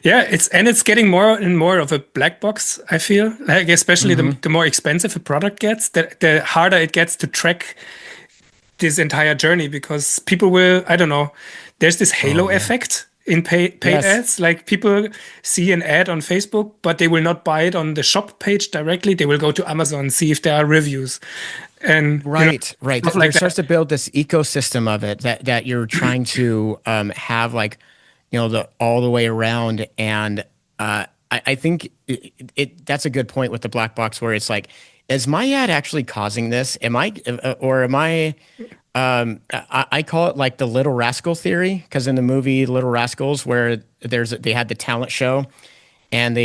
Yeah, it's getting more and more of a black box, I feel. Like especially the more expensive a product gets, the harder it gets to track this entire journey because people will, I don't know, there's this Oh halo yeah. effect in paid Yes. ads. Like people see an ad on Facebook, but they will not buy it on the shop page directly. They will go to Amazon, see if there are reviews and, Right, right. stuff There like starts that. to build this ecosystem of it that you're trying to have like, the all the way around. And I think that's a good point with the black box where it's like, is my ad actually causing this? Am I or am I? I call it like the Little Rascal theory because in the movie Little Rascals, where they had the talent show, and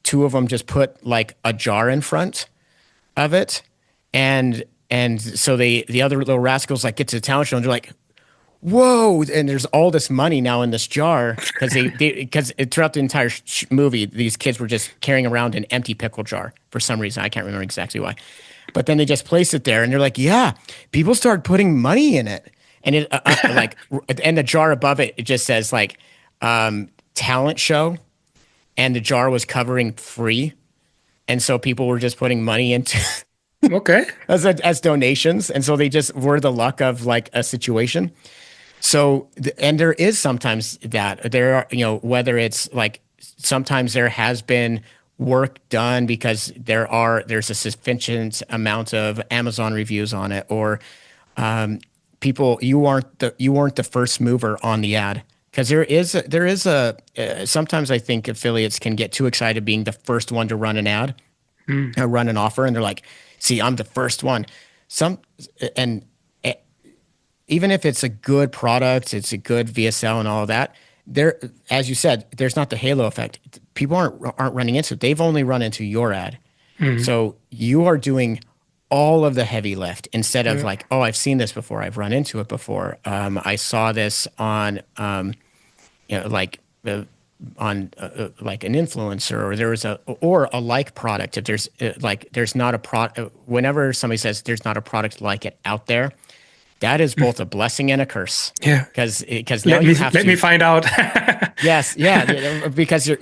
two of them just put like a jar in front of it, and so the other Little Rascals like get to the talent show and they're like, whoa, and there's all this money now in this jar because because throughout the entire movie these kids were just carrying around an empty pickle jar for some reason. I can't remember exactly why, but then they just placed it there and they're like, yeah, people started putting money in it, and it like, and the jar above it, it just says like talent show, and the jar was covering free, and so people were just putting money into Okay. as donations, and so they just were the luck of like a situation. So, and there is sometimes that there are, whether it's like sometimes there has been work done because there's a sufficient amount of Amazon reviews on it, or people you weren't the first mover on the ad because there is a sometimes I think affiliates can get too excited being the first one to run an ad, run an offer, and they're like, see, I'm the first one. Some and even if it's a good product, it's a good VSL and all of that, there, as you said, there's not the halo effect. People aren't running into it. They've only run into your ad. Mhm. So you are doing all of the heavy lift instead of Yeah. like, oh, I've seen this before. I've run into it before. I saw this on, like like an influencer, or there was a like product. If there's there's not a product, whenever somebody says there's not a product like it out there, that is both a blessing and a curse Yeah. because now Let you me have let me to. find out. Yes, yeah, because the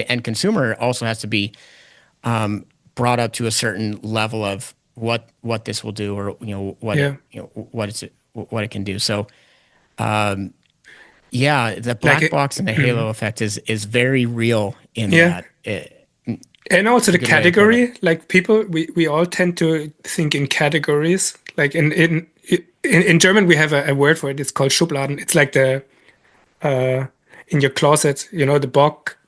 end consumer also has to be brought up to a certain level of what this will do, or Yeah. what it can do. So yeah, the Like black box and the halo effect is very real in yeah. that. And also It's a the good way to put it. category, like people, we all tend to think in categories. Like in German, we have a word for it. It's called Schubladen. It's like the uh, in your closet, the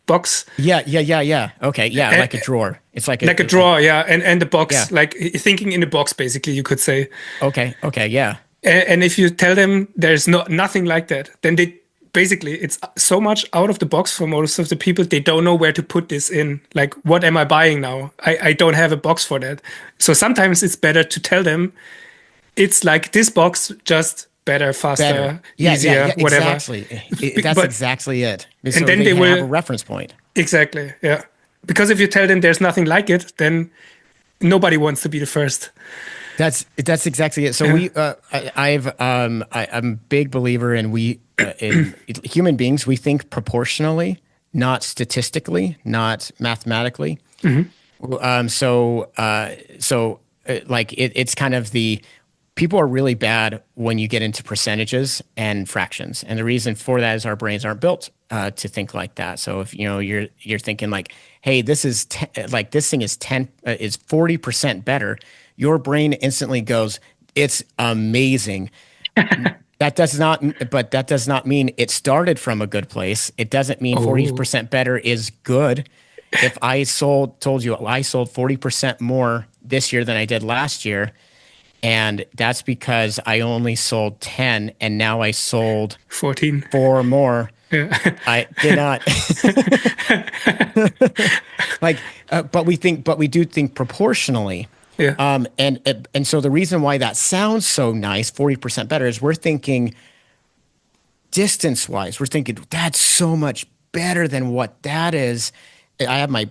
box, Yeah, yeah, yeah, yeah. Okay, yeah, and, like a drawer. It's like like a like drawer, yeah, and the yeah. box, like thinking in the box, basically, you could say. Okay, okay, yeah. And if you tell them there's nothing like that, then they basically it's so much out of the box for most of the people. They don't know where to put this in. Like, what am I buying now? I don't have a box for that. So sometimes it's better to tell them it's like this box, just better, Better. faster, Yeah, yeah, easier, yeah, whatever. exactly. That's But exactly it. and So then they they have will a reference point. exactly, yeah. Because if you tell them there's nothing like it, then nobody wants to be the first. That's exactly it. So Yeah. I'm a big believer in in human beings, we think proportionally, not statistically, not mathematically. Hmm. Like it's kind of the people are really bad when you get into percentages and fractions, and the reason for that is our brains aren't built to think like that. So if you're thinking like, hey, like this thing is 40% better, your brain instantly goes, it's amazing. That does not mean it started from a good place. It doesn't mean Oh, 40% better is good. If told you I sold 40% more this year than I did last year, and that's because I only sold 10 and now I sold 14. four more. Yeah. I did not like, but we do think proportionally. Yeah. And so the reason why that sounds so nice, 40% better, is we're thinking distance wise. We're thinking that's so much better than what that is. I have my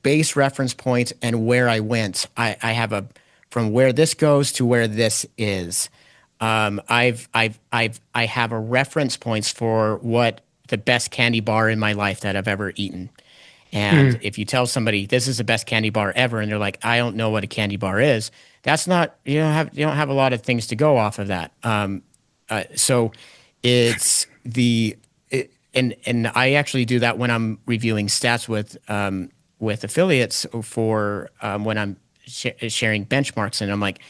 base reference point and where I went. I have a from where this goes to where this is. I have a reference points for what the best candy bar in my life that I've ever eaten. And if you tell somebody this is the best candy bar ever, and they're like, I don't know what a candy bar is, that's not you don't have a lot of things to go off of that. So it's and I actually do that when I'm reviewing stats with affiliates for when I'm sharing benchmarks, and I'm like,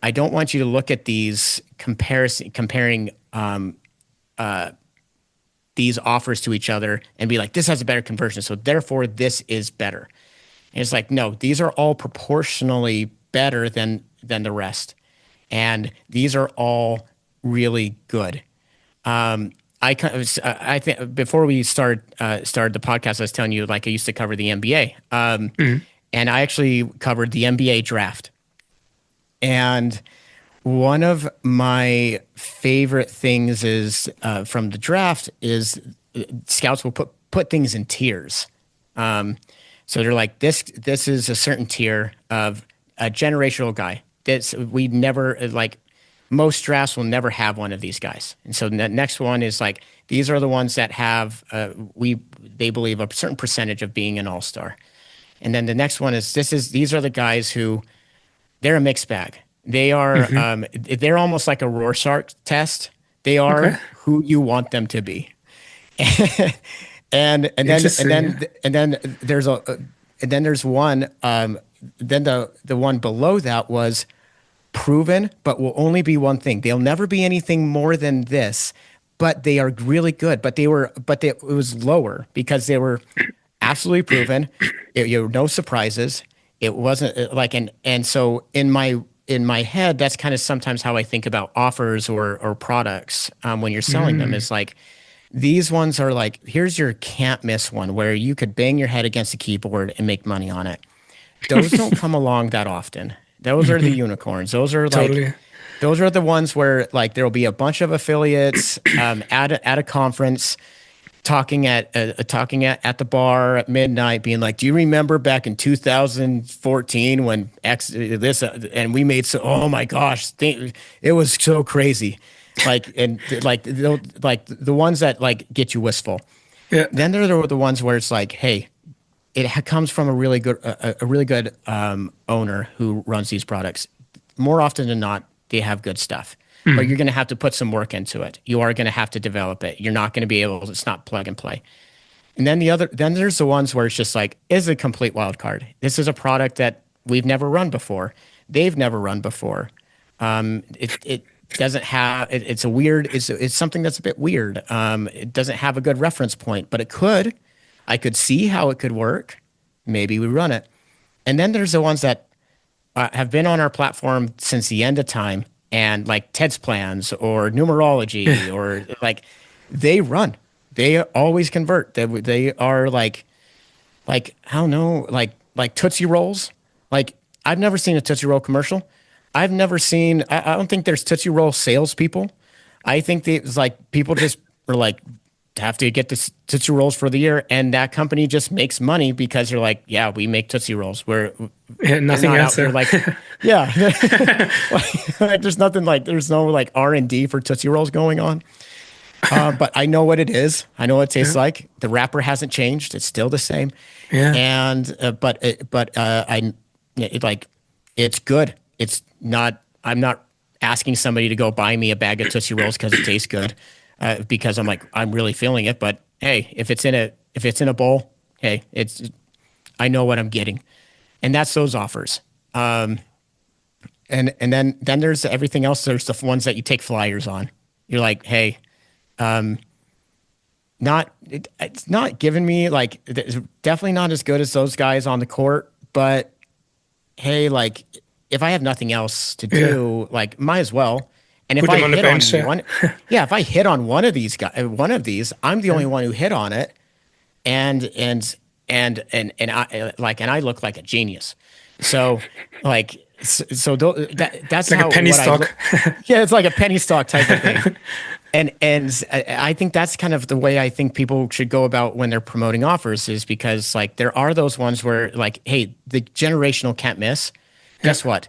I don't want you to look at these comparing these offers to each other and be like, this has a better conversion, so therefore this is better. And it's like, no, these are all proportionally better than the rest, and these are all really good. I think before we started the podcast, I was telling you like I used to cover the NBA, and I actually covered the NBA draft. And one of my favorite things is from the draft is scouts will put things in tiers. So they're like, this is a certain tier of a generational guy. We never like. Most drafts will never have one of these guys. And so the next one is like, these are the ones that have, they believe a certain percentage of being an all-star. And then the next one is, these are the guys who, they're a mixed bag. They are, they're almost like a Rorschach test. They are who you want them to be. and then there's one, then the one below that was, proven, but will only be one thing. They'll never be anything more than this, but they are really good. It was lower because they were absolutely proven. No surprises. It wasn't like, and so in my head, that's kind of sometimes how I think about offers or products when you're selling them. Is like, these ones are like, here's your can't miss one where you could bang your head against the keyboard and make money on it. Those don't come along that often. Those are the unicorns. Those are like, those are the ones where like there'll be a bunch of affiliates at a conference talking at the bar at midnight, being like, "Do you remember back in 2014 when this and we made oh my gosh, it was so crazy." Like the ones that like get you wistful. Yeah. Then there are the ones where it's like, hey, it comes from a really good owner who runs these products. More often than not, they have good stuff, but you're going to have to put some work into it. You are going to have to develop it. You're not going to be able to. It's not plug and play. And then then there's the ones where it's just like, is a complete wild card. This is a product that we've never run before. They've never run before. It doesn't have. It's a weird. It's something that's a bit weird. It doesn't have a good reference point, but it could. I could see how it could work. Maybe we run it. And then there's the ones that have been on our platform since the end of time, and like Ted's plans or numerology or like they run. They always convert. They are like I don't know, like Tootsie Rolls. Like I've never seen a Tootsie Roll commercial. I've never seen. I don't think there's Tootsie Roll salespeople. I think it's like people just are like, have to get the Tootsie Rolls for the year, and that company just makes money because they're like, yeah, we make Tootsie Rolls. Nothing else. We're like, yeah, like, there's nothing like, there's no like R&D for Tootsie Rolls going on. But I know what it is. I know what it tastes like. The wrapper hasn't changed; it's still the same. Yeah. And it's good. It's not. I'm not asking somebody to go buy me a bag of Tootsie Rolls because it tastes good. Because I'm like, I'm really feeling it, but hey, if it's in a bowl, hey, I know what I'm getting, and that's those offers. And then there's everything else. There's the ones that you take flyers on. You're like, hey, it's not giving me like, it's definitely not as good as those guys on the court, but hey, like if I have nothing else to do, like might as well. And if I hit on one, if I hit on one of these guys, I'm the only one who hit on it, and I look like a genius. So that's like how a penny stock. It's like a penny stock type of thing. And I think that's kind of the way I think people should go about when they're promoting offers, is because like there are those ones where like, hey, the generational can't miss. Guess what?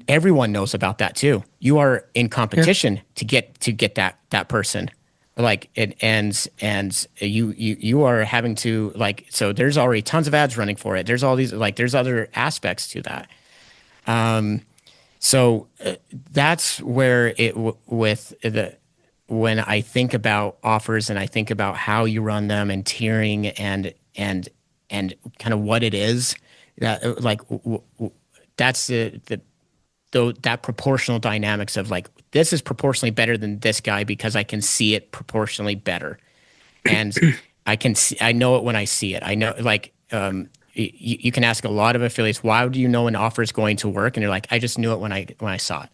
everyone knows about that too. You are in Yeah. competition to get that person, like it and you are having to like, so there's already tons of ads running for it. There's all these, like, there's other aspects to that. So that's where with the, when I think about offers and I think about how you run them and tiering and kind of what it is, that like that's that proportional dynamics of like, this is proportionally better than this guy because I can see it proportionally better, and I know it when I see it. I know, like, you can ask a lot of affiliates, why do you know an offer is going to work? And they're like, I just knew it when I saw it.